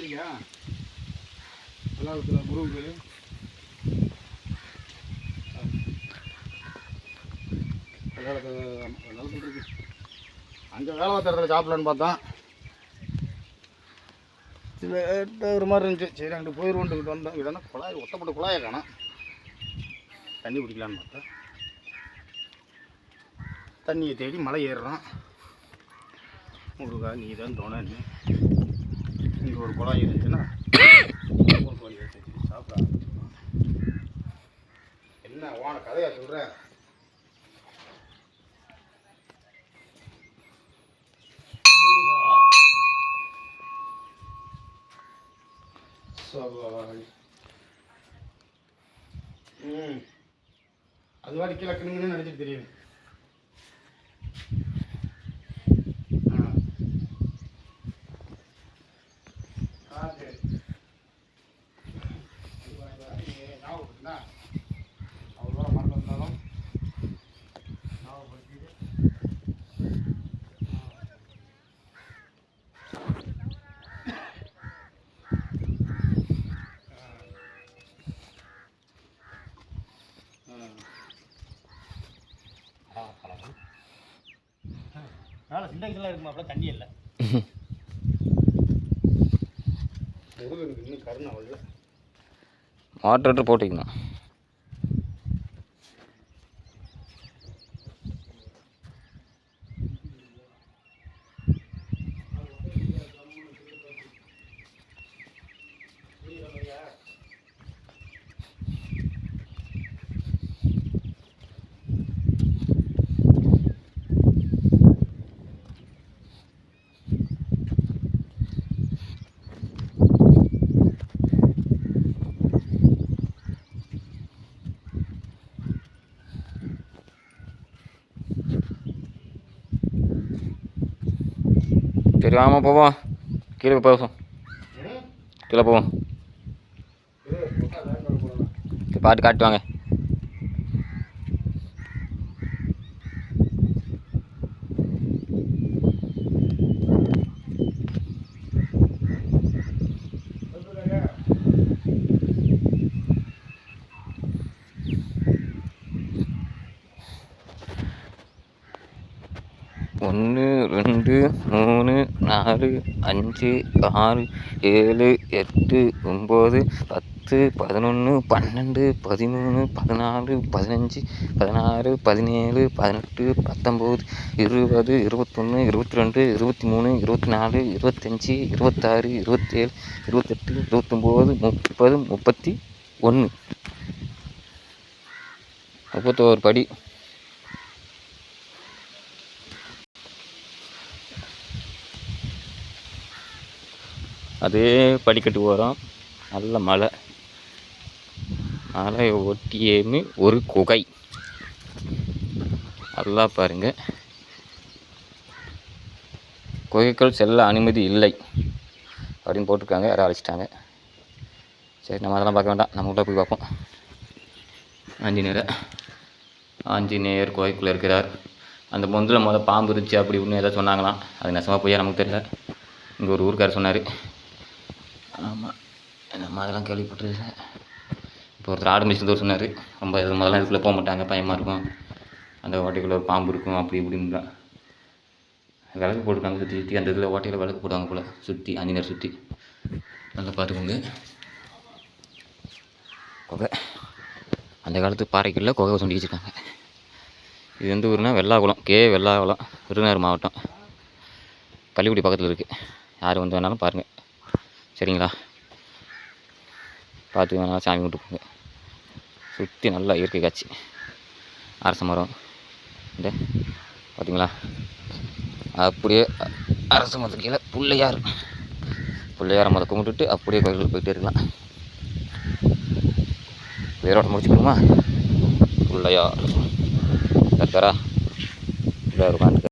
வந்துருக்கியா? பல்லாவரத்தில் முருகன் கோயில் இருக்கு. அங்கே வேலை பார்த்த இடத்துல சாப்பிடலான்னு பார்த்தோம். ஒரு மாதிரி இருந்துச்சு. சரி அங்கிட்டு போயிடுவோன்ட்டு வந்தோம். இதெல்லாம் குழாய் ஒட்டப்பட்ட குழாயை காணோம். தண்ணி குடிக்கலான்னு பார்த்தா தண்ணியை தேடி மலை ஏறுறோம். முருகா நீ தான் தோணு. இங்கே ஒரு குழாய் இருந்துச்சுன்னா சாப்பிட என்ன ஓன கதையா சொல்கிறேன். அது வாடி கீழே கிணுங்கன்னு நினச்சிட்டு தெரியுது. அவ்வளோ மறந்து வந்தாலும் மேலே சிண்டெக்ஸ்லாம் இருக்குமா? அப்படியே தண்ணி இல்லை. முருகனுக்கு இன்னும் கருணை வரல. வாட்டர் போட்டிக்கணும். சரி வாமா போவோம். கீழே போவோம். கீழே போவோம். பாட்டு காட்டுவாங்க. ஒன்று 2 3 4 5 6 7 8 9 10 11 12 13 14 15 16 17 18 19 20 21 22 23 24 25 26 27 28 29 30 31 31 படி. அதே படிக்கட்டு ஓரம் நல்ல மலை. மலையை ஒட்டியேமே ஒரு குகை. நல்லா பாருங்க. குகைக்குள் செல்ல அனுமதி இல்லை அப்படின்னு போட்டிருக்காங்க. யாரும் அழைச்சிட்டாங்க. சரி நம்ம அதெல்லாம் பார்க்க வேண்டாம். நம்ம உள்ள போய் பார்ப்போம். ஆஞ்சநேயர் குகைக்குள்ளே இருக்கிறார். அந்த பொந்தில் முதல்ல பாம்பு இருந்துச்சு அப்படி இப்படின்னு ஏதாவது சொன்னாங்களாம். அது நெசமாக போய் நமக்கு தெரியல. இங்கே ஒரு ஊருக்கார் சொன்னார். ஆமாம் நம்ம அதெல்லாம் கேள்விப்பட்டிருக்கேன். இப்போ ஒருத்தர் ஆடு மிஷின் தோறு சொன்னார். ரொம்ப முதல்ல இதுக்குள்ளே போக மாட்டாங்க, பயமாக இருக்கும், அந்த ஓட்டைக்குள்ளே ஒரு பாம்பு இருக்கும் அப்படி இப்படின்னு தான். விளக்கு போட்டுருக்காங்க சுற்றி சுற்றி. அந்த இதில் ஓட்டையில் விளக்கு போடுவாங்க போல் சுற்றி, ஆஞ்சநேயர் சுற்றி. நல்லா பார்த்துக்கோங்க. குகை அந்த காலத்து பாறைக்குள்ளே குகை சொல்லி வச்சுருக்காங்க. இது எந்த ஊருனா வெள்ளாகுளம். வெள்ளாகுளம், விருதுநகர் மாவட்டம், கள்ளிக்குடி பக்கத்தில் இருக்குது. யார் வந்து வேணாலும் பாருங்கள். சரிங்களா? பார்த்து வேணாலும் சாமி கும்பிட்டு போங்க. சுற்றி நல்லா இயற்கை காட்சி. அரச மரம் இந்த பார்த்தீங்களா? அப்படியே அரச மரத்துக்கு கீழே பிள்ளையார மரத்தை கும்பிட்டுட்டு அப்படியே கோயிலுக்கு போயிட்டே இருக்கலாம். வேரோட முடிச்சுக்கணுமா? பிள்ளையார் சக்கரா உட்காந்து